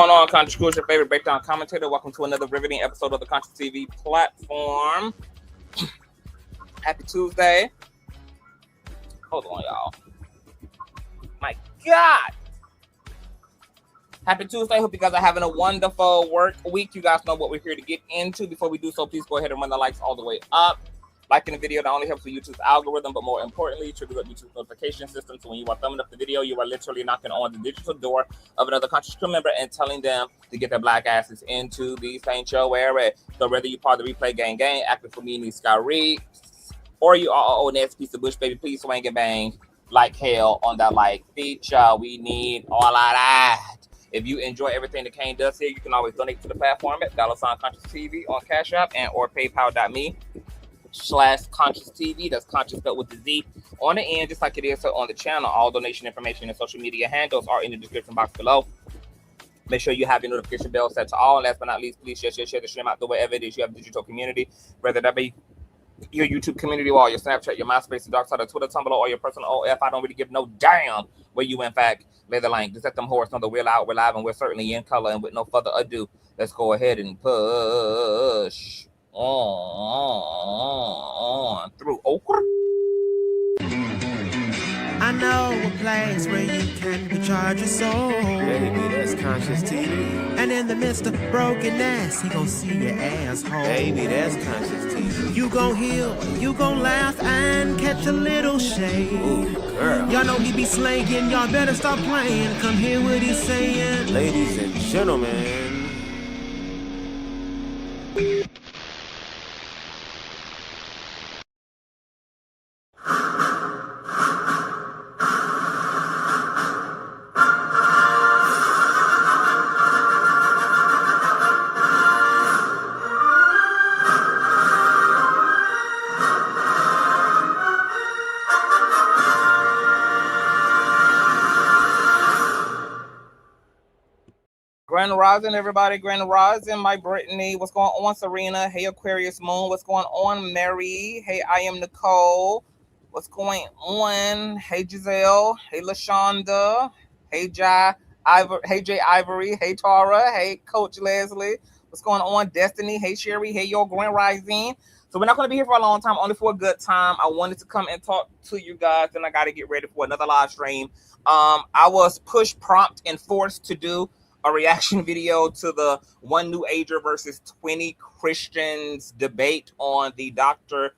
What's going on, Consciouztv, your favorite breakdown commentator? Welcome to another riveting episode of the Consciouztv platform. Happy Tuesday. Hold on, y'all. My God. Happy Tuesday. Hope you guys are having a wonderful work week. You guys know what we're here to get into. Before we do so, please go ahead and run the likes all the way up. Liking the video not only helps with YouTube's algorithm, but more importantly, triggers up YouTube's notification system. So when you are thumbing up the video, you are literally knocking on the digital door of another conscious crew member and telling them to get their black asses into the sanctuary. So whether you part of the replay gang, active for me, me, Sky Reed, or you are an old ass piece of bush, baby, please swing and bang like hell on that like feature. We need all of that. If you enjoy everything that Kane does here, you can always donate to the platform at $Consciouztv on Cash App and or PayPal.me/Consciouztv. That's conscious spelled with the Z on the end, just like it is on the channel. All donation information and social media handles are in the description box below. Make sure you have your notification bell set to all. And last but not least, please share the stream out to wherever it is you have a digital community, whether that be your YouTube community or your Snapchat, your MySpace, your dark side of Twitter, Tumblr, or your personal OF. I don't really give no damn where you in fact lay the link. Just let them horse know that we're out, we're live, and we're certainly in color. And with no further ado, let's go ahead and push on through. I know a place where you can recharge your soul. Baby, that's Consciouztv. And in the midst of brokenness, he gon' see your asshole. Baby, that's Consciouztv. You gon' heal, you gon' laugh and catch a little shade. Ooh, girl. Y'all know he be slaying, y'all better stop playing. Come hear what he's saying. Ladies and gentlemen. Grand Rising, everybody. Grand Rising, my Brittany. What's going on, Serena? Hey, Aquarius Moon. What's going on, Mary? Hey, I am Nicole. What's going on? Hey, Giselle. Hey, LaShonda. Hey, Jay Ivory. Hey, Tara. Hey, Coach Leslie. What's going on, Destiny? Hey, Sherry. Hey, yo, Grand Rising. So we're not going to be here for a long time, only for a good time. I wanted to come and talk to you guys, and I got to get ready for another live stream. I was pushed, prompt, and forced to do a reaction video to the one New Ager versus 20 Christians debate on the Dr.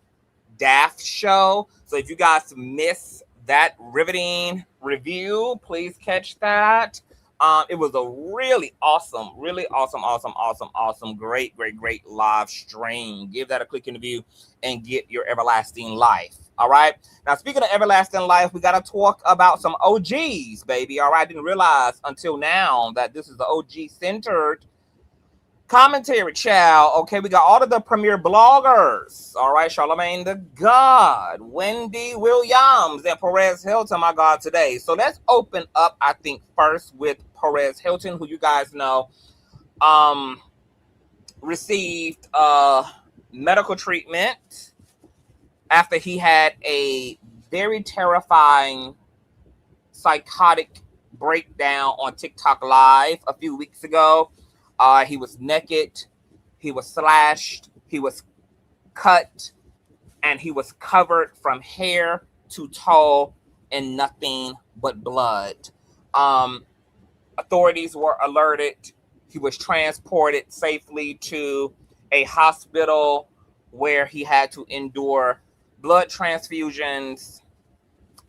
Daft show. So if you guys miss that riveting review, please catch that. It was a really awesome, great live stream. Give that a click in the view and get your everlasting life. All right. Now, speaking of everlasting life, we got to talk about some OGs, baby. All right. I didn't realize until now that this is the OG-centered commentary, child. Okay. We got all of the premier bloggers. All right. Charlemagne the God, Wendy Williams, and Perez Hilton, my God, today. So let's open up, I think, first with Perez Hilton, who you guys know received medical treatment after he had a very terrifying psychotic breakdown on TikTok Live a few weeks ago. He was naked, he was slashed, he was cut, and he was covered from hair to toe in nothing but blood. Authorities were alerted. He was transported safely to a hospital where he had to endure blood transfusions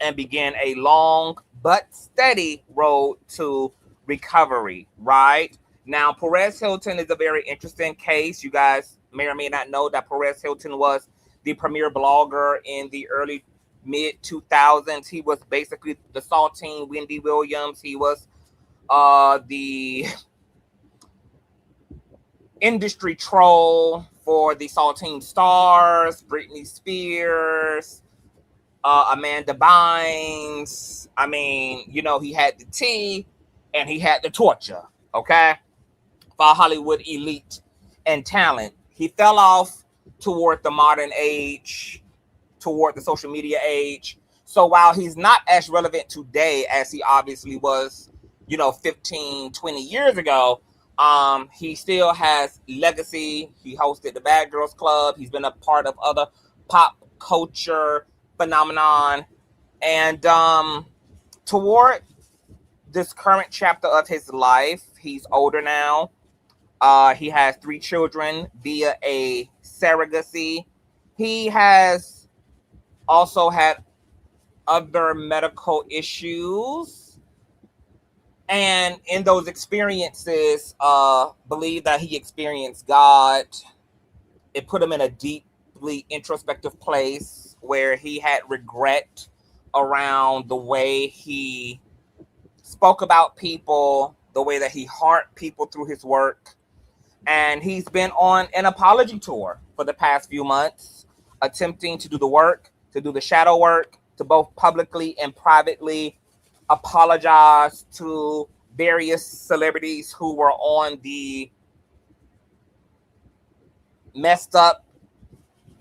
and began a long but steady road to recovery, right? Now, Perez Hilton is a very interesting case. You guys may or may not know that Perez Hilton was the premier blogger in the early mid-2000s. He was basically the saltine Wendy Williams. He was the industry troll for the Saltine Stars, Britney Spears, Amanda Bynes. I mean, you know, he had the tea and he had the torture, okay? For Hollywood elite and talent. He fell off toward the modern age, toward the social media age. So while he's not as relevant today as he obviously was, 15, 20 years ago, he still has legacy. He hosted the Bad Girls Club. He's been a part of other pop culture phenomenon. And toward this current chapter of his life, he's older now. He has 3 children via a surrogacy. He has also had other medical issues. And in those experiences, believe that he experienced God. It put him in a deeply introspective place where he had regret around the way he spoke about people, the way that he harmed people through his work. And he's been on an apology tour for the past few months, attempting to do the work, to do the shadow work, to both publicly and privately apologize to various celebrities who were on the messed up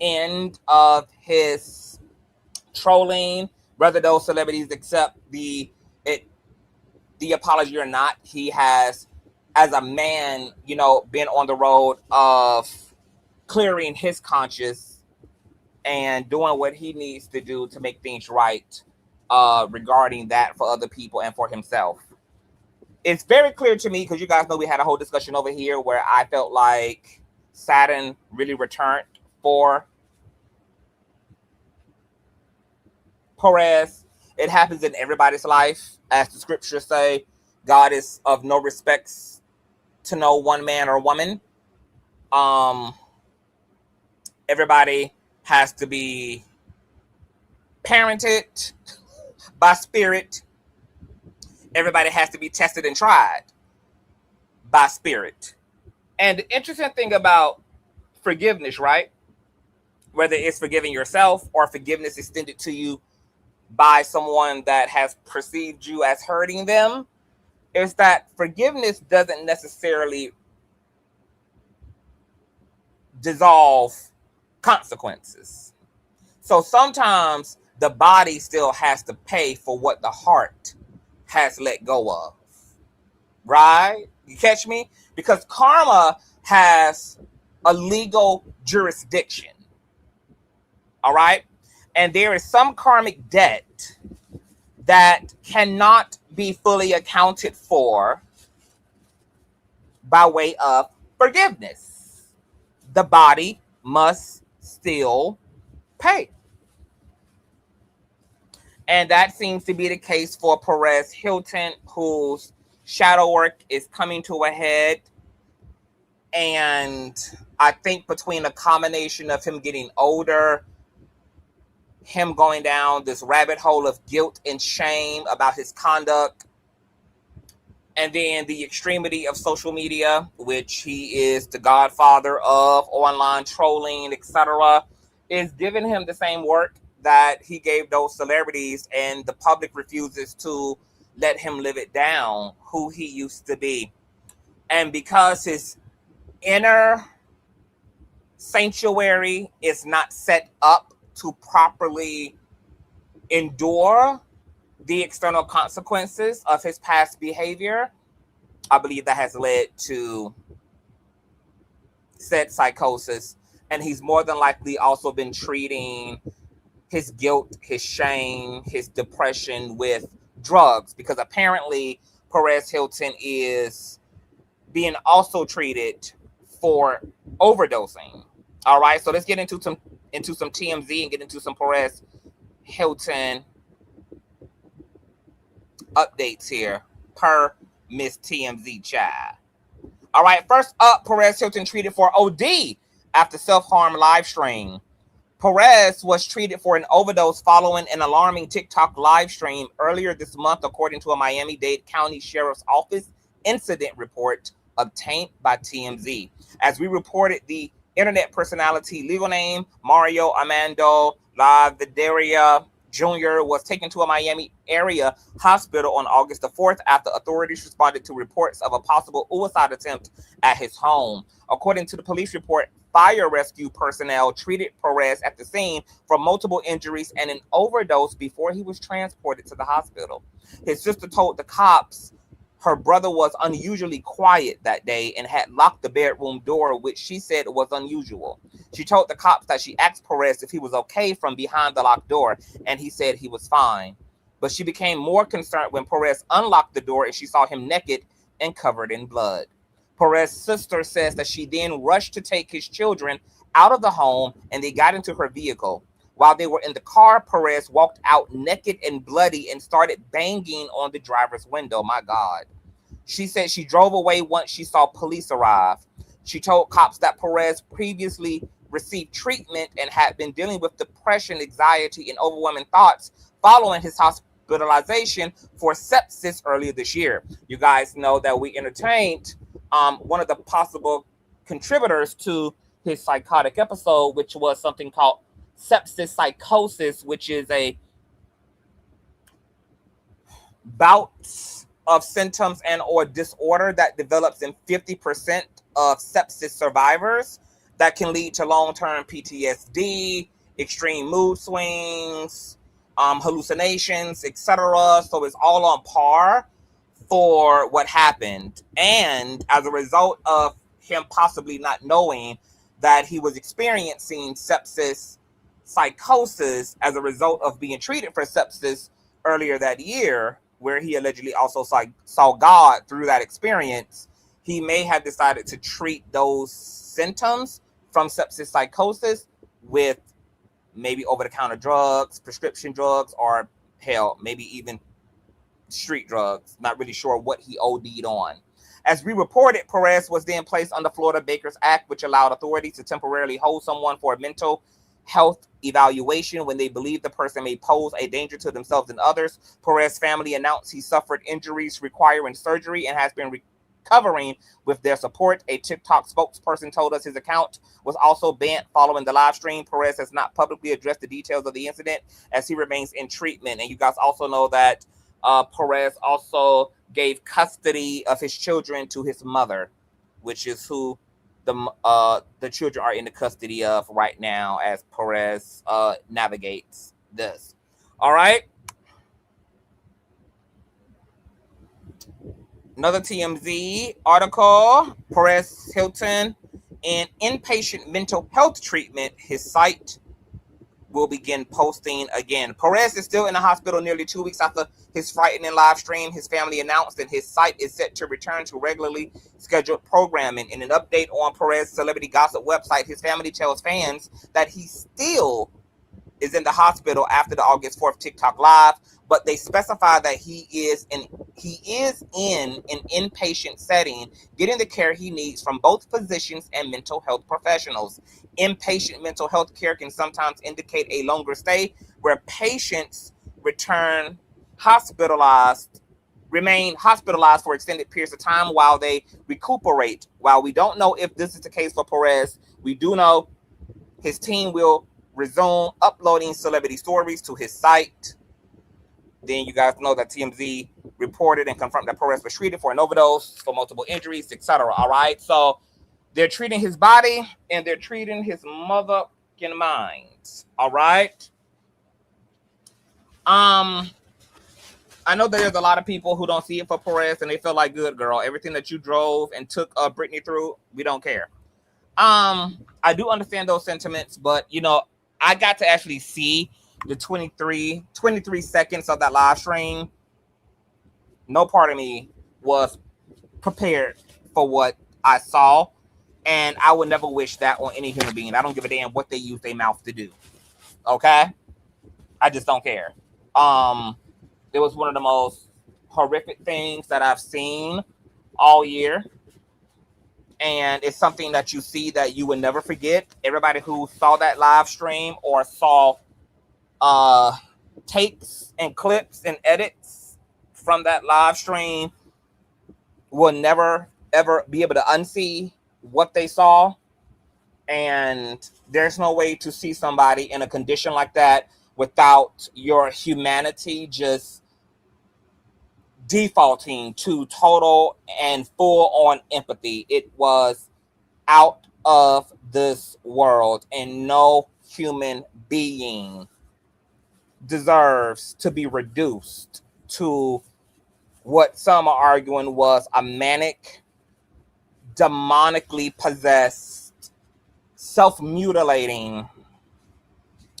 end of his trolling, whether those celebrities accept the apology or not. He has, as a man, been on the road of clearing his conscience and doing what he needs to do to make things right regarding that for other people and for himself. It's very clear to me, because you guys know we had a whole discussion over here where I felt like Saturn really returned for Perez. It happens in everybody's life. As the scriptures say, God is of no respects to no one man or woman. Everybody has to be parented by spirit. Everybody has to be tested and tried by spirit. And the interesting thing about forgiveness, right? Whether it's forgiving yourself or forgiveness extended to you by someone that has perceived you as hurting them, is that forgiveness doesn't necessarily dissolve consequences. So sometimes the body still has to pay for what the heart has let go of, right? You catch me? Because karma has a legal jurisdiction, all right? And there is some karmic debt that cannot be fully accounted for by way of forgiveness. The body must still pay. And that seems to be the case for Perez Hilton, whose shadow work is coming to a head. And I think between a combination of him getting older, him going down this rabbit hole of guilt and shame about his conduct, and then the extremity of social media, which he is the godfather of online trolling, etc., is giving him the same work that he gave those celebrities, and the public refuses to let him live it down, who he used to be. And because his inner sanctuary is not set up to properly endure the external consequences of his past behavior, I believe that has led to said psychosis. And he's more than likely also been treating his guilt, his shame, his depression with drugs, because apparently Perez Hilton is being also treated for overdosing. All right, so let's get into some TMZ and get into some Perez Hilton updates here per Miss TMZ child. All right, first up, Perez Hilton treated for OD after self-harm live stream. Perez was treated for an overdose following an alarming TikTok live stream earlier this month, according to a Miami-Dade County Sheriff's Office incident report obtained by TMZ. As we reported, the internet personality, legal name Mario Armando Lavidaria Jr., was taken to a Miami area hospital on August the 4th after authorities responded to reports of a possible suicide attempt at his home. According to the police report, fire rescue personnel treated Perez at the scene for multiple injuries and an overdose before he was transported to the hospital. His sister told the cops her brother was unusually quiet that day and had locked the bedroom door, which she said was unusual. She told the cops that she asked Perez if he was okay from behind the locked door, and he said he was fine. But she became more concerned when Perez unlocked the door and she saw him naked and covered in blood. Perez's sister says that she then rushed to take his children out of the home and they got into her vehicle. While they were in the car, Perez walked out naked and bloody and started banging on the driver's window. My God. She said she drove away once she saw police arrive. She told cops that Perez previously received treatment and had been dealing with depression, anxiety, and overwhelming thoughts following his hospitalization for sepsis earlier this year. You guys know that we entertained one of the possible contributors to his psychotic episode, which was something called sepsis psychosis, which is a bout of symptoms and or disorder that develops in 50% of sepsis survivors that can lead to long-term PTSD, extreme mood swings, hallucinations, etc. So it's all on par for what happened. And as a result of him possibly not knowing that he was experiencing sepsis psychosis as a result of being treated for sepsis earlier that year, where he allegedly also saw God through that experience, he may have decided to treat those symptoms from sepsis psychosis with maybe over-the-counter drugs, prescription drugs, or hell, maybe even street drugs. Not really sure what he OD'd on. As we reported, Perez was then placed under Florida Baker's Act, which allowed authorities to temporarily hold someone for a mental health evaluation when they believe the person may pose a danger to themselves and others. Perez's family announced he suffered injuries requiring surgery and has been recovering with their support. A TikTok spokesperson told us his account was also banned following the live stream. Perez has not publicly addressed the details of the incident as he remains in treatment. And you guys also know that Perez also gave custody of his children to his mother, which is who the children are in the custody of right now as Perez navigates this. All right. Another TMZ article, Perez Hilton in inpatient mental health treatment. His site will begin posting again. Perez is still in the hospital nearly 2 weeks after his frightening live stream. His family announced that his site is set to return to regularly scheduled programming. In an update on Perez's celebrity gossip website, his family tells fans that he still is in the hospital after the August 4th TikTok live, but they specify that he is in an inpatient setting, getting the care he needs from both physicians and mental health professionals. Inpatient mental health care can sometimes indicate a longer stay where patients remain hospitalized for extended periods of time while they recuperate. While we don't know if this is the case for Perez, we do know his team will resume uploading celebrity stories to his site. Then you guys know that TMZ reported and confirmed that Perez was treated for an overdose, for multiple injuries, etc. All right, so they're treating his body and they're treating his motherfucking mind. All right. I know that there's a lot of people who don't see it for Perez and they feel like, good girl, everything that you drove and took Brittany through, we don't care. I do understand those sentiments, but you know, I got to actually see the 23 seconds of that live stream. No part of me was prepared for what I saw, and I would never wish that on any human being. I don't give a damn what they use their mouth to do. Okay? I just don't care. It was one of the most horrific things that I've seen all year. And it's something that you see that you will never forget. Everybody who saw that live stream or saw takes and clips and edits from that live stream will never, ever be able to unsee what they saw. And there's no way to see somebody in a condition like that without your humanity just defaulting to total and full-on empathy. It was out of this world, and no human being deserves to be reduced to what some are arguing was a manic, demonically possessed, self-mutilating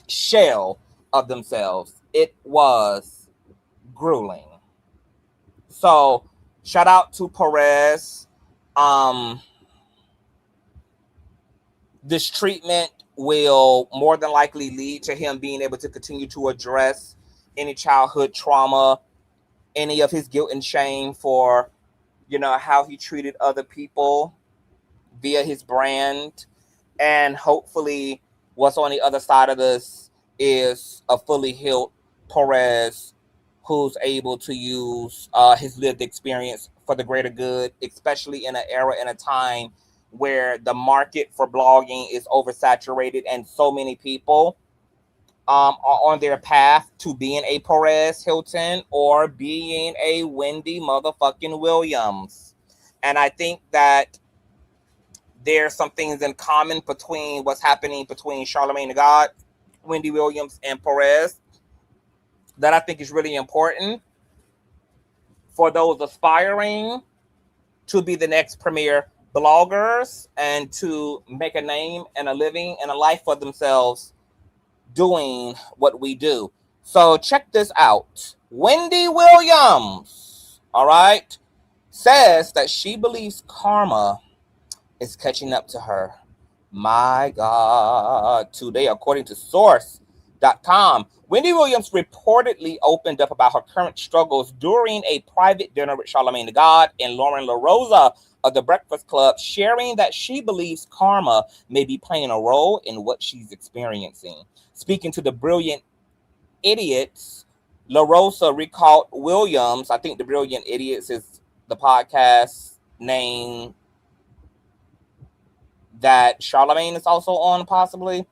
shell of themselves. It was grueling. So shout out to Perez. This treatment will more than likely lead to him being able to continue to address any childhood trauma, any of his guilt and shame for, how he treated other people via his brand. And hopefully what's on the other side of this is a fully healed Perez who's able to use his lived experience for the greater good, especially in an era and a time where the market for blogging is oversaturated and so many people are on their path to being a Perez Hilton or being a Wendy motherfucking Williams. And I think that there's some things in common between what's happening between Charlamagne the God, Wendy Williams, and Perez that I think is really important for those aspiring to be the next premier bloggers and to make a name and a living and a life for themselves doing what we do. So check this out. Wendy Williams, all right, says that she believes karma is catching up to her. My God. Today, according to source.com, Wendy Williams reportedly opened up about her current struggles during a private dinner with Charlamagne the God and Lauren LaRosa of The Breakfast Club, sharing that she believes karma may be playing a role in what she's experiencing. Speaking to the Brilliant Idiots, LaRosa recalled Williams, I think The Brilliant Idiots is the podcast name that Charlamagne is also on, possibly.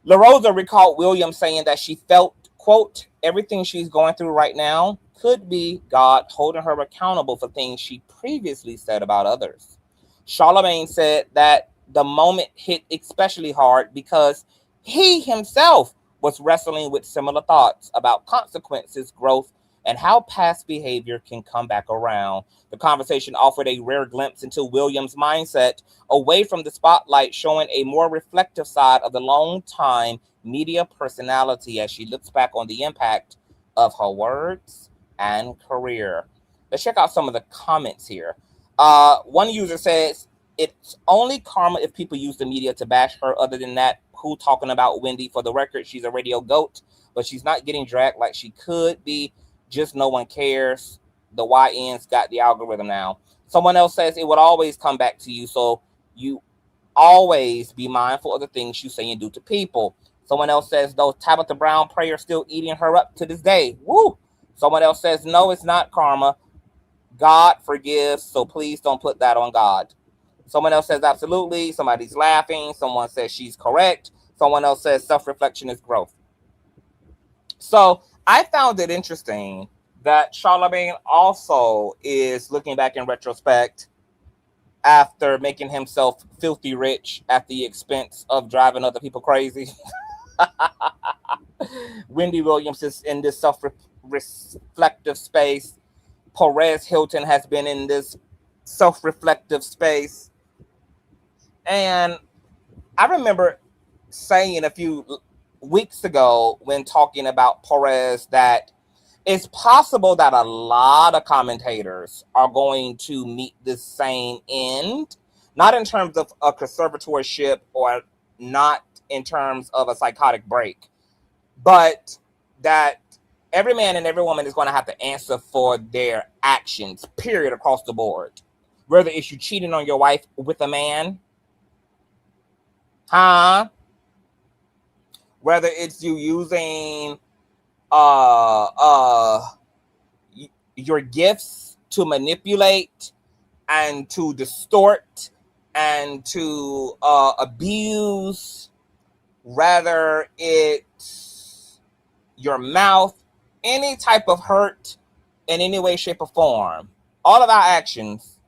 LaRosa recalled Williams saying that she felt, quote, everything she's going through right now could be God holding her accountable for things she previously said about others. Charlamagne said that the moment hit especially hard because he himself was wrestling with similar thoughts about consequences, growth, and how past behavior can come back around. The conversation offered a rare glimpse into Williams' mindset away from the spotlight, showing a more reflective side of the long-time media personality as she looks back on the impact of her words and career. Let's check out some of the comments here. One user says, it's only karma if people use the media to bash her. Other than that, who talking about Wendy? For the record, she's a radio goat, but she's not getting dragged like she could be. Just no one cares. The YN's got the algorithm now. Someone else says it would always come back to you, so you always be mindful of the things you say and do to people. Someone else says, though Tabitha Brown prayer still eating her up to this day. Woo! Someone else says, no, it's not karma. God forgives, so please don't put that on God. Someone else says, absolutely. Somebody's laughing. Someone says she's correct. Someone else says self-reflection is growth. So I found it interesting that Charlamagne also is looking back in retrospect after making himself filthy rich at the expense of driving other people crazy. Wendy Williams is in this self-reflective space. Perez Hilton has been in this self-reflective space. And I remember saying a few weeks ago when talking about Perez that it's possible that a lot of commentators are going to meet the same end, not in terms of a conservatorship or not in terms of a psychotic break, but that every man and every woman is going to have to answer for their actions, period, across the board. Whether it's you cheating on your wife with a man, whether it's you using your gifts to manipulate and to distort and to abuse, whether it's your mouth, any type of hurt in any way, shape, or form, all of our actions,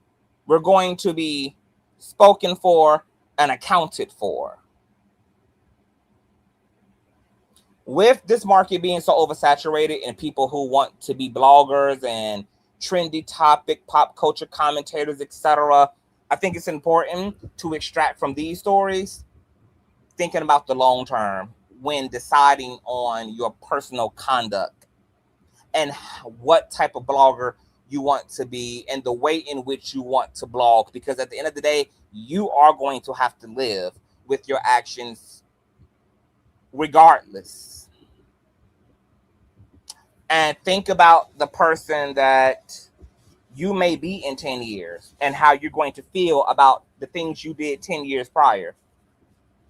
we're going to be spoken for and accounted for. With this market being so oversaturated and people who want to be bloggers and trendy topic, pop culture commentators, etc. I think it's important to extract from these stories, thinking about the long term when deciding on your personal conduct and what type of blogger you want to be and the way in which you want to blog. Because at the end of the day, you are going to have to live with your actions regardless. And think about the person that you may be in 10 years and how you're going to feel about the things you did 10 years prior.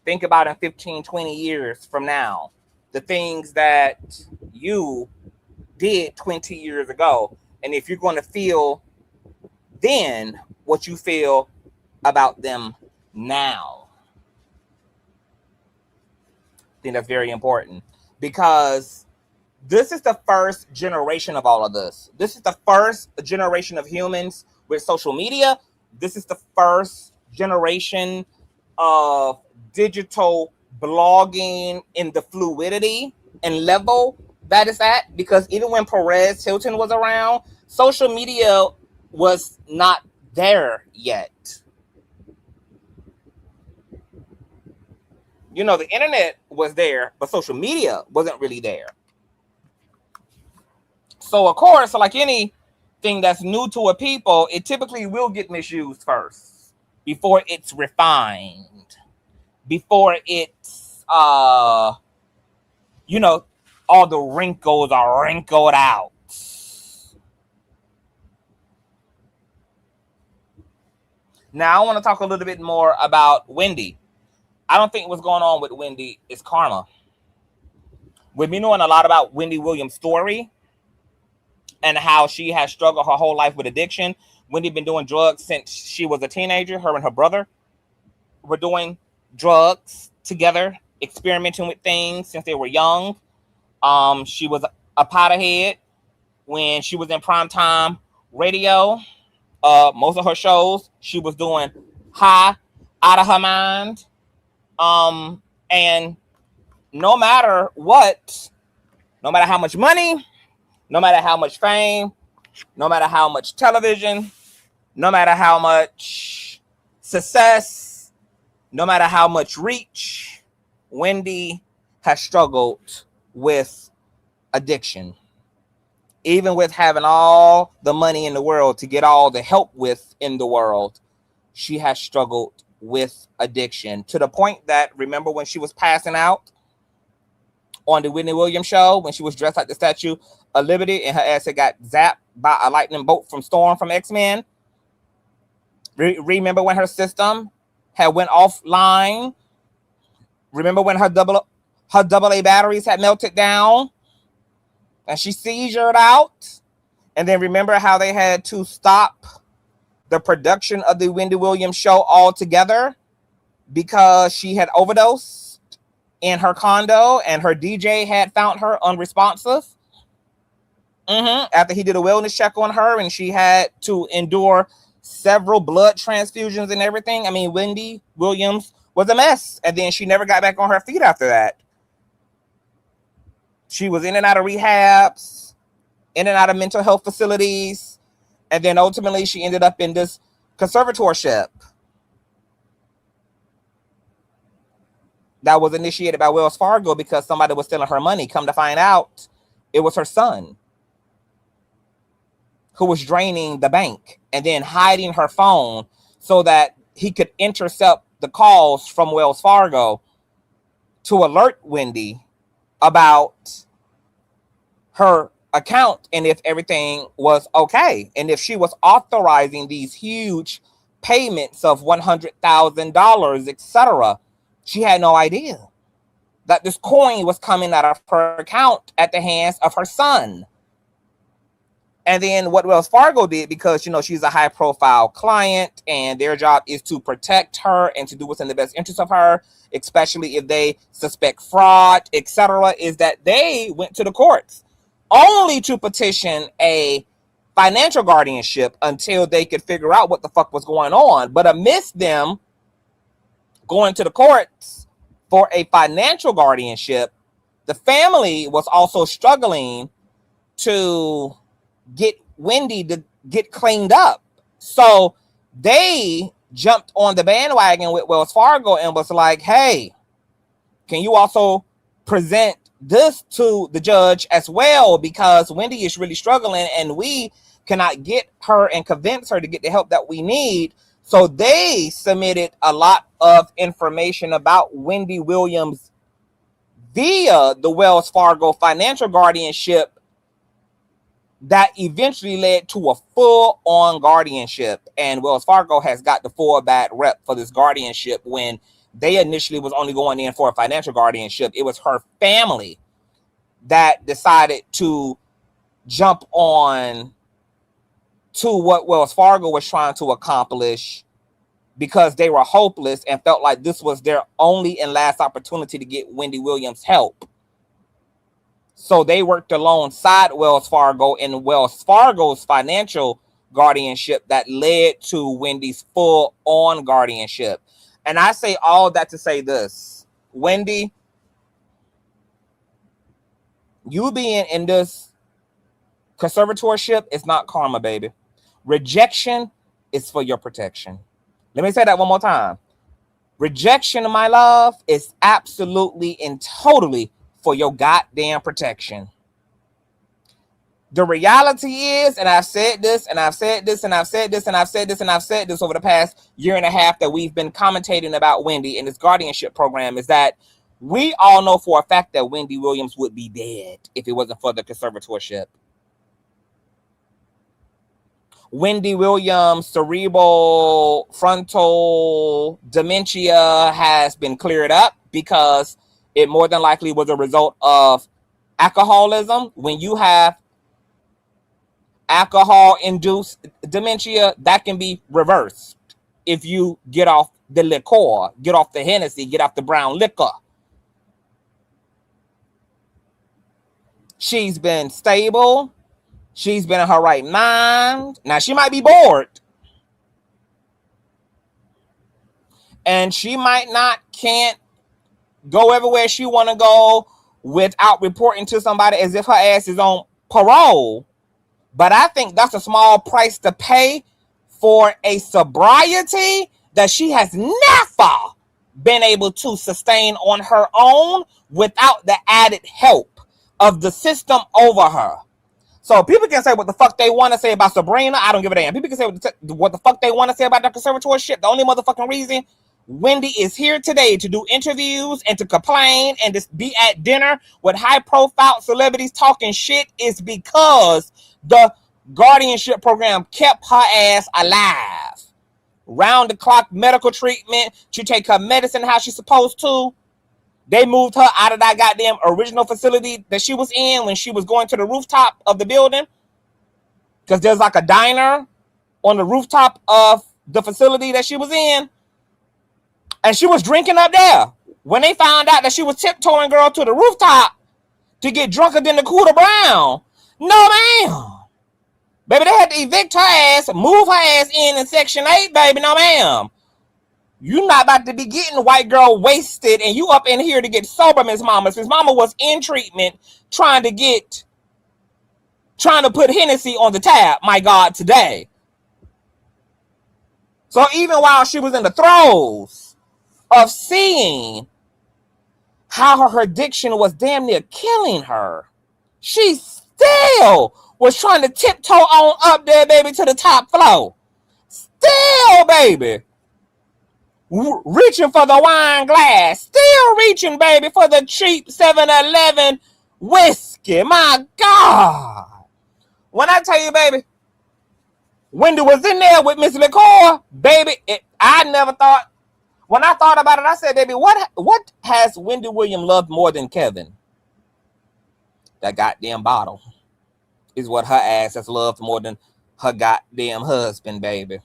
Think about in 15, 20 years from now, the things that you did 20 years ago. And if you're going to feel then what you feel about them now. I think that's very important because this is the first generation of all of this. This is the first generation of humans with social media. This is the first generation of digital blogging in the fluidity and level that is at. Because even when Perez Hilton was around, social media was not there yet. You know, the internet was there, but social media wasn't really there. So, of course, like anything that's new to a people, it typically will get misused first before it's refined, before it's, you know, all the wrinkles are wrinkled out. Now, I want to talk a little bit more about Wendy. I don't think what's going on with Wendy is karma. With me knowing a lot about Wendy Williams' story and how she has struggled her whole life with addiction. Wendy been doing drugs since she was a teenager. Her and her brother were doing drugs together, experimenting with things since they were young. She was a Potterhead when she was in primetime radio. Most of her shows, she was doing high, out of her mind. And no matter what, no matter how much money, no matter how much fame, no matter how much television, no matter how much success, no matter how much reach, Wendy has struggled with addiction. Even with having all the money in the world to get all the help with in the world, she has struggled with addiction to the point that, remember when she was passing out on the Wendy Williams show, when she was dressed like the Statue of Liberty and her ass had got zapped by a lightning bolt from Storm from X-Men? Remember when her system had went offline? Remember when her double A batteries had melted down and she seizured out? And then remember how they had to stop the production of the Wendy Williams show altogether because she had overdosed in her condo and her DJ had found her unresponsive after he did a wellness check on her and she had to endure several blood transfusions and everything. I mean, Wendy Williams was a mess, and then she never got back on her feet after that. She was in and out of rehabs, in and out of mental health facilities. And then ultimately she ended up in this conservatorship that was initiated by Wells Fargo because somebody was stealing her money. Come to find out, it was her son who was draining the bank and then hiding her phone so that he could intercept the calls from Wells Fargo to alert Wendy about her account and if everything was okay and if she was authorizing these huge payments of $100,000, etc. She had no idea that this coin was coming out of her account at the hands of her son. And then what Wells Fargo did, because, you know, she's a high profile client and their job is to protect her and to do what's in the best interest of her, especially if they suspect fraud, etc., is that they went to the courts only to petition a financial guardianship until they could figure out what the fuck was going on. But amidst them going to the courts for a financial guardianship, the family was also struggling to get Wendy to get cleaned up. So they jumped on the bandwagon with Wells Fargo and was like, hey, can you also present this to the judge as well? Because Wendy is really struggling and we cannot get her and convince her to get the help that we need. So they submitted a lot of information about Wendy Williams via the Wells Fargo financial guardianship that eventually led to a full-on guardianship. And Wells Fargo has got the full bad rep for this guardianship when they initially was only going in for a financial guardianship. It was her family that decided to jump on to what Wells Fargo was trying to accomplish because they were hopeless and felt like this was their only and last opportunity to get Wendy Williams help. So they worked alongside Wells Fargo in Wells Fargo's financial guardianship that led to Wendy's full-on guardianship. And I say all that to say this. Wendy, you being in this conservatorship is not karma, baby. Rejection is for your protection. Let me say that one more time. Rejection, my love, is absolutely and totally for your goddamn protection. The reality is, and I've said this, and I've said this, and I've said this, and I've said this, and I've said this over the past year and a half that we've been commentating about Wendy and this guardianship program, is that we all know for a fact that Wendy Williams would be dead if it wasn't for the conservatorship. Wendy Williams' cerebral frontal dementia has been cleared up because it more than likely was a result of alcoholism. When you have alcohol-induced dementia, that can be reversed if you get off the liquor, get off the Hennessy, get off the brown liquor. She's been stable. She's been in her right mind. Now, she might be bored. And she might can't go everywhere she want to go without reporting to somebody as if her ass is on parole. But I think that's a small price to pay for a sobriety that she has never been able to sustain on her own without the added help of the system over her. So people can say what the fuck they want to say about Sabrina. I don't give a damn. People can say what the fuck they want to say about the conservatorship. The only motherfucking reason Wendy is here today to do interviews and to complain and just be at dinner with high-profile celebrities talking shit is because the guardianship program kept her ass alive. Round-the-clock medical treatment. She take her medicine how she's supposed to. They moved her out of that goddamn original facility that she was in when she was going to the rooftop of the building. Because there's like a diner on the rooftop of the facility that she was in. And she was drinking up there. When they found out that she was tiptoeing, girl, to the rooftop to get drunker than the Cooter Brown. No, ma'am. Baby, they had to evict her ass, move her ass in Section 8, baby. No, ma'am. You're not about to be getting white girl wasted and you up in here to get sober, Miss Mama. Miss Mama was in treatment trying to put Hennessy on the tab, my God, today. So even while she was in the throes of seeing how her addiction was damn near killing her, she still was trying to tiptoe on up there, baby, to the top floor. Still, baby. Reaching for the wine glass. Still reaching, baby, for the cheap 7-Eleven whiskey. My God. When I tell you, baby, Wendy was in there with Miss LaCour, baby, I never thought, when I thought about it, I said, baby, what has Wendy Williams loved more than Kevin? That goddamn bottle is what her ass has loved more than her goddamn husband, baby.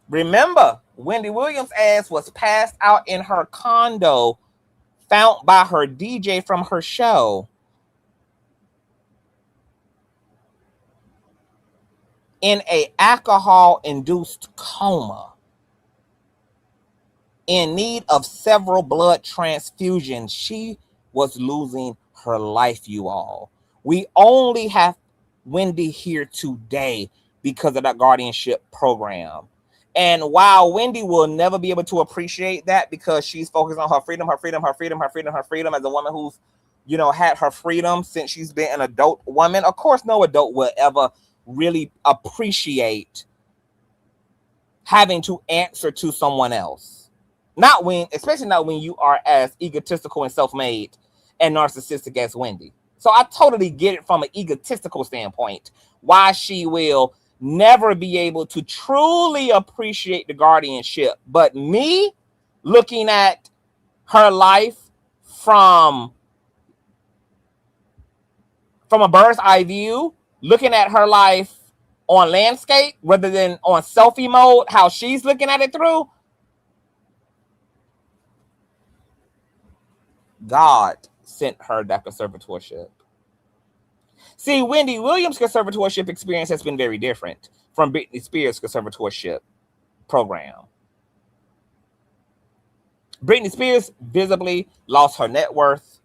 Remember, Wendy Williams' ass was passed out in her condo, found by her DJ from her show. In a alcohol-induced coma. In need of several blood transfusions. She was losing her life, you all. We only have Wendy here today because of that guardianship program. And while Wendy will never be able to appreciate that because she's focused on her freedom as a woman who's, had her freedom since she's been an adult woman. Of course, no adult will ever really appreciate having to answer to someone else. Especially not when you are as egotistical and self-made and narcissistic as Wendy. So I totally get it from an egotistical standpoint, why she will never be able to truly appreciate the guardianship. But me, looking at her life from a bird's eye view, looking at her life on landscape rather than on selfie mode, how she's looking at it through, God sent her that conservatorship. See, Wendy Williams' conservatorship experience has been very different from Britney Spears' conservatorship program. Britney Spears visibly lost her net worth,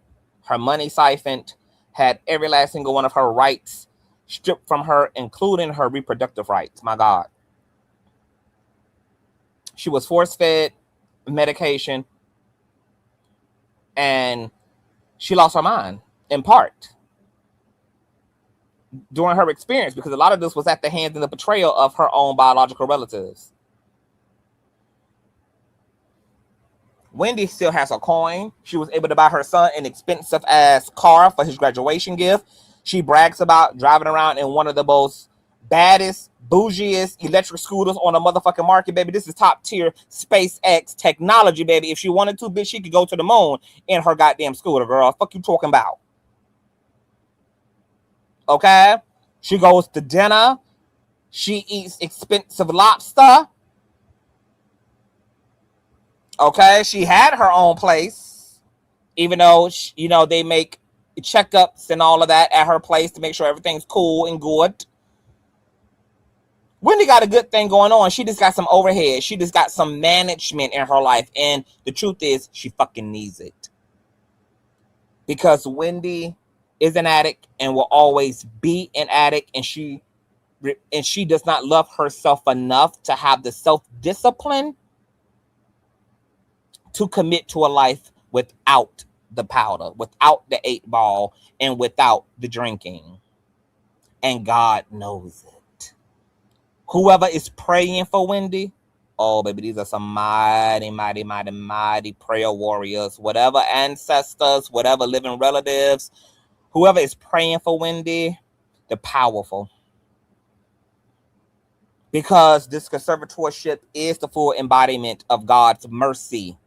her money siphoned, had every last single one of her rights stripped from her, including her reproductive rights. My God. She was force-fed medication, and she lost her mind, in part, during her experience, because a lot of this was at the hands and the betrayal of her own biological relatives. Wendy still has a coin. She was able to buy her son an expensive ass car for his graduation gift. She brags about driving around in one of the most baddest, bougiest electric scooters on the motherfucking market, baby. This is top tier SpaceX technology, baby. If she wanted to, bitch, she could go to the moon in her goddamn scooter, girl. Fuck you talking about? Okay? She goes to dinner. She eats expensive lobster. Okay? She had her own place, even though, they make checkups and all of that at her place to make sure everything's cool and good. Wendy got a good thing going on. She just got some overhead. She just got some management in her life. And the truth is, she fucking needs it. Because Wendy is an addict and will always be an addict. And she does not love herself enough to have the self-discipline to commit to a life without the powder, without the 8-ball, and without the drinking. And God knows it. Whoever is praying for Wendy, oh, baby, these are some mighty, mighty, mighty, mighty prayer warriors. Whatever ancestors, whatever living relatives, whoever is praying for Wendy, they're powerful. Because this conservatorship is the full embodiment of God's mercy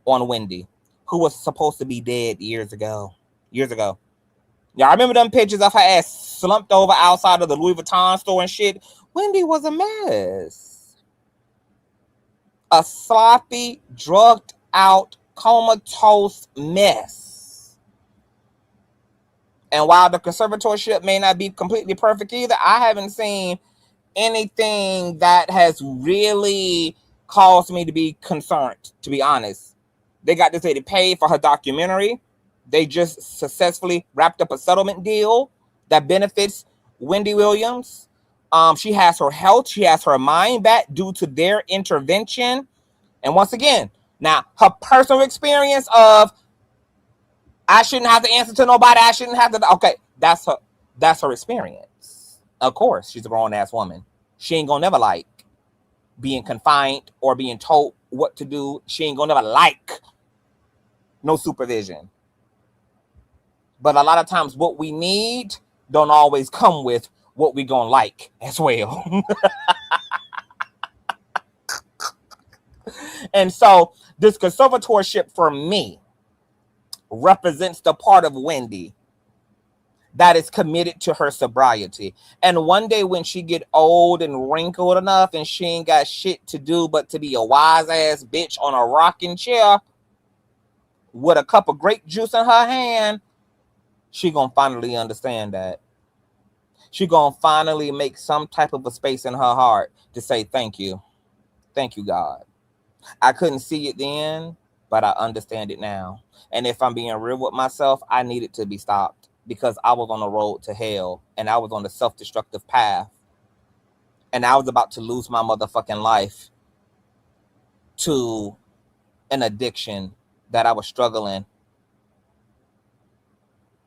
on Wendy, who was supposed to be dead years ago. Y'all remember them pictures of her ass slumped over outside of the Louis Vuitton store and shit? Wendy was a mess. A sloppy, drugged out, comatose mess. And while the conservatorship may not be completely perfect either, I haven't seen anything that has really caused me to be concerned, to be honest. They got this lady paid for her documentary. They just successfully wrapped up a settlement deal that benefits Wendy Williams. She has her health. She has her mind back due to their intervention. And once again, now her personal experience of, I shouldn't have to answer to nobody. I shouldn't have to. Okay, that's her experience. Of course, she's a grown ass woman. She ain't gonna never like being confined or being told what to do. She ain't gonna never like no supervision. But a lot of times what we need don't always come with what we gonna like as well. And so this conservatorship for me represents the part of Wendy that is committed to her sobriety. And one day when she get old and wrinkled enough and she ain't got shit to do but to be a wise ass bitch on a rocking chair with a cup of grape juice in her hand, she gonna finally understand that. She gonna finally make some type of a space in her heart to say thank you. Thank you, God. I couldn't see it then, but I understand it now. And if I'm being real with myself, I needed to be stopped because I was on the road to hell and I was on the self-destructive path. And I was about to lose my motherfucking life to an addiction that I was struggling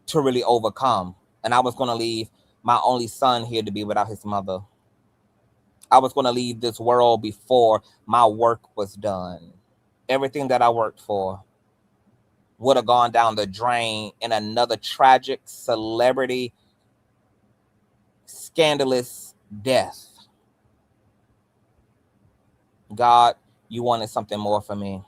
to really overcome. And I was going to leave my only son here to be without his mother. I was going to leave this world before my work was done. Everything that I worked for would have gone down the drain in another tragic celebrity, scandalous death. God, you wanted something more for me.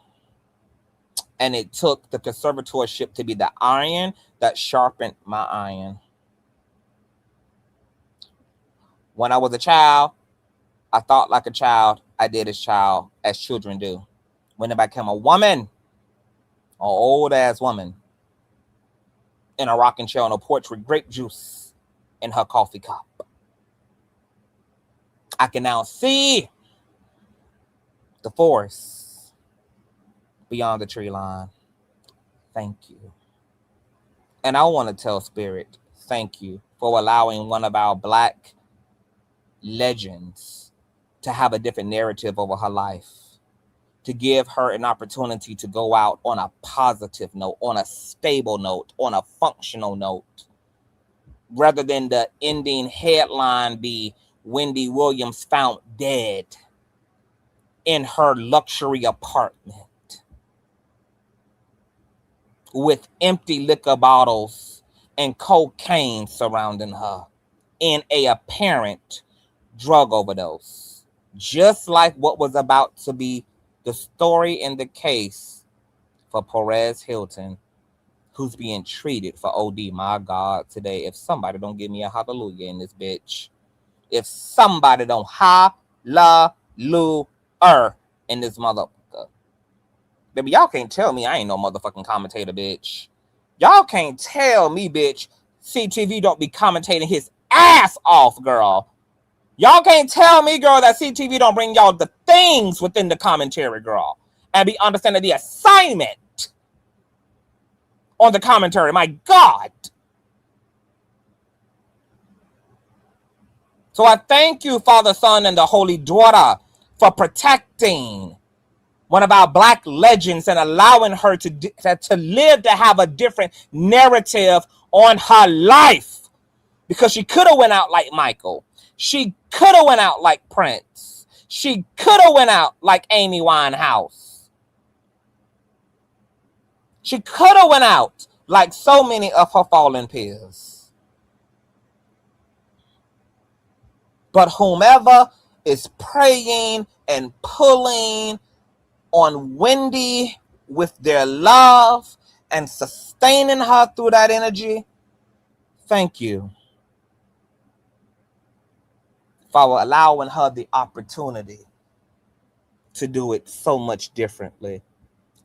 And it took the conservatorship to be the iron that sharpened my iron. When I was a child, I thought like a child. I did as child, as children do. When I became a woman, an old ass woman, in a rocking chair on a porch with grape juice in her coffee cup, I can now see the forest beyond the tree line. Thank you. And I want to tell Spirit, thank you for allowing one of our Black legends to have a different narrative over her life, to give her an opportunity to go out on a positive note, on a stable note, on a functional note, rather than the ending headline be Wendy Williams found dead in her luxury apartment with empty liquor bottles and cocaine surrounding her in a apparent drug overdose. Just like what was about to be the story in the case for Perez Hilton, who's being treated for OD. My God, today, if somebody don't give me a hallelujah in this bitch, if somebody don't hallelujah in this motherfucker, baby, y'all can't tell me I ain't no motherfucking commentator, bitch. Y'all can't tell me, bitch, CTV don't be commentating his ass off, girl. Y'all can't tell me, girl, that CTV don't bring y'all the things within the commentary, girl, and be understanding the assignment on the commentary. My God. So I thank you, Father, Son, and the Holy Daughter, for protecting one of our Black legends and allowing her to live, to have a different narrative on her life. Because she could have went out like Michael. She could have went out like Prince. She could have went out like Amy Winehouse. She could have went out like so many of her fallen peers. But whomever is praying and pulling on Wendy with their love and sustaining her through that energy, thank you for allowing her the opportunity to do it so much differently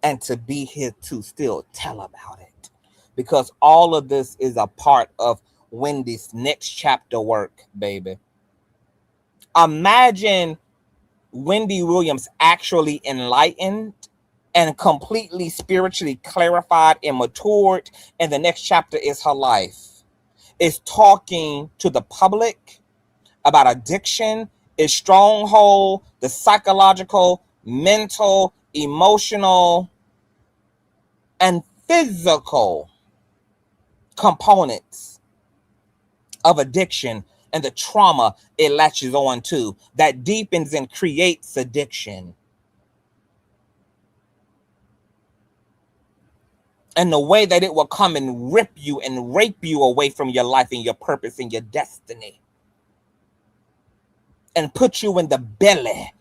and to be here to still tell about it. Because all of this is a part of Wendy's next chapter work, baby. Imagine Wendy Williams actually enlightened and completely spiritually clarified and matured, and the next chapter is her life. It's talking to the public about addiction, its stronghold, the psychological, mental, emotional, and physical components of addiction and the trauma it latches on to that deepens and creates addiction. And the way that it will come and rip you and rape you away from your life and your purpose and your destiny. And put you in the belly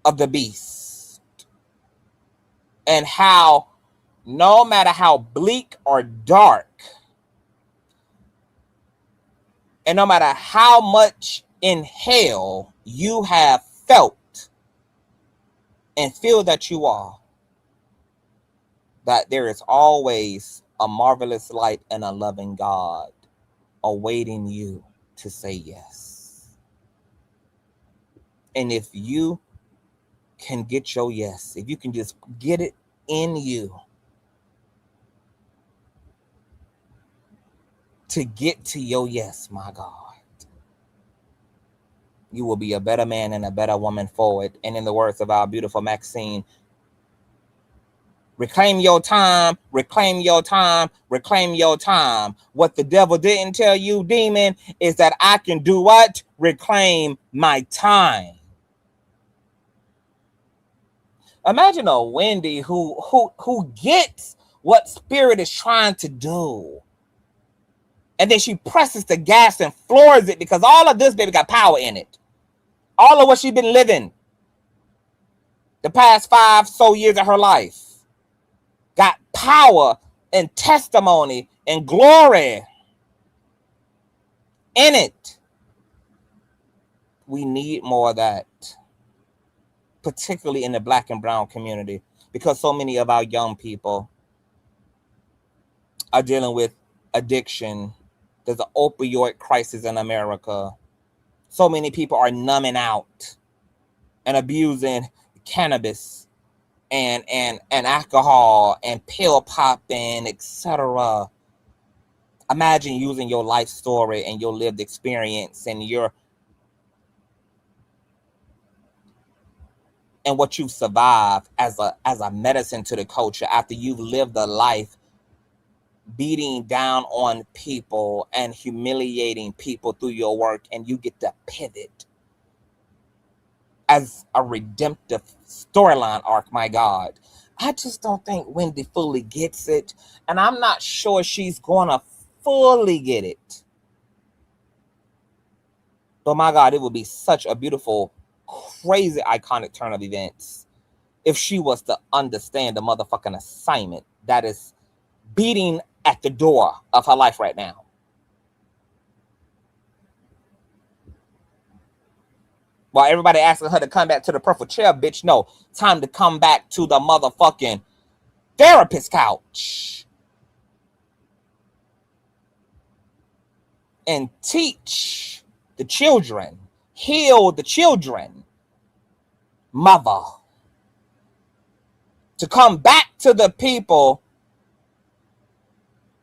of the beast. And how, no matter how bleak or dark, and no matter how much in hell you have felt and feel that you are, that there is always a marvelous light and a loving God awaiting you to say yes. And if you can get your yes, if you can just get it in you to get to your yes, my God. You will be a better man and a better woman for it. And in the words of our beautiful Maxine, reclaim your time, reclaim your time, reclaim your time. What the devil didn't tell you, demon, is that I can do what? Reclaim my time. Imagine a Wendy who gets what spirit is trying to do. And then she presses the gas and floors it, because all of this, baby, got power in it. All of what she's been living the past 5 so years of her life got power and testimony and glory in it. We need more of that, particularly in the Black and brown community, because so many of our young people are dealing with addiction. There's an opioid crisis in America. So many people are numbing out and abusing cannabis and alcohol and pill popping, etc. Imagine using your life story and your lived experience and what you've survived as a medicine to the culture after you've lived a life beating down on people and humiliating people through your work, and you get to pivot as a redemptive storyline arc. My God, I just don't think Wendy fully gets it, and I'm not sure she's gonna fully get it. But my God, it would be such a beautiful, crazy, iconic turn of events if she was to understand the motherfucking assignment that is beating at the door of her life right now. While everybody asking her to come back to the purple chair, bitch, no. Time to come back to the motherfucking therapist couch and teach the children, heal the children, mother. To come back to the people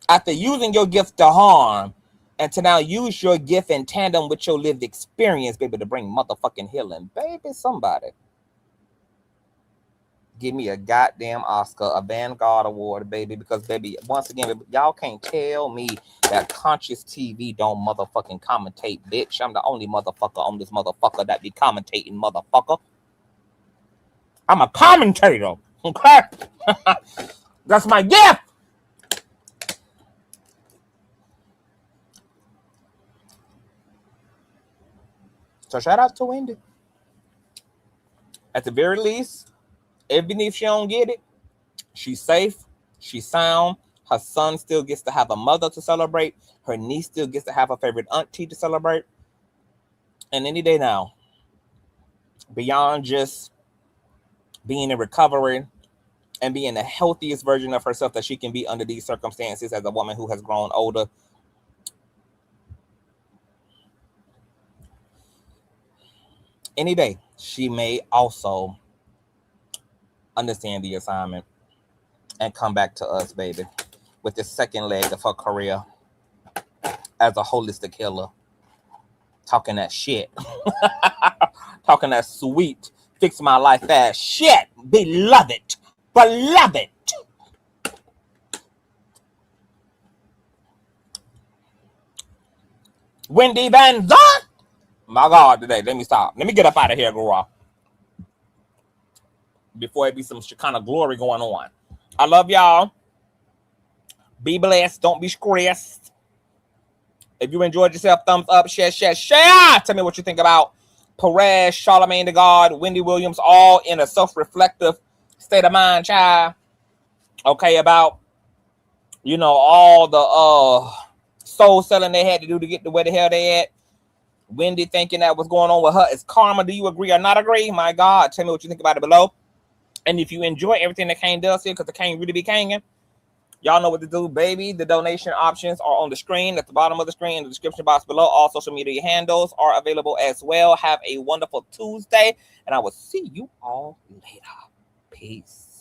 after using your gift to harm, and to now use your gift in tandem with your lived experience, baby, to bring motherfucking healing. Baby, somebody give me a goddamn Oscar, a Vanguard Award, baby, because, baby, once again, baby, y'all can't tell me that Consciouztv don't motherfucking commentate, bitch. I'm the only motherfucker on this motherfucker that be commentating, motherfucker. I'm a commentator, okay? That's my gift. So shout out to Wendy. At the very least, even if she don't get it, she's safe, she's sound. Her son still gets to have a mother to celebrate. Her niece still gets to have a favorite auntie to celebrate. And any day now, beyond just being in recovery and being the healthiest version of herself that she can be under these circumstances as a woman who has grown older, any day, she may also understand the assignment and come back to us, baby, with the second leg of her career as a holistic healer. Talking that shit. Talking that sweet, fix my life fast shit. Beloved. Beloved. Wendy Van Zandt. My God, today. Let me stop. Let me get up out of here, girl. Before it be some kind of glory going on. I love y'all. Be blessed. Don't be stressed. If you enjoyed yourself, thumbs up, share. Tell me what you think about Perez, Charlamagne the God, Wendy Williams, all in a self-reflective state of mind, child. Okay, about, all the soul selling they had to do to get to where the hell they at. Wendy thinking that what's going on with her is karma. Do you agree or not agree? My God, tell me what you think about it below. And if you enjoy everything that Kane does here, because the Kane really be Kanging, y'all know what to do, baby. The donation options are on the screen, at the bottom of the screen, in the description box below. All social media handles are available as well. Have a wonderful Tuesday, and I will see you all later. Peace.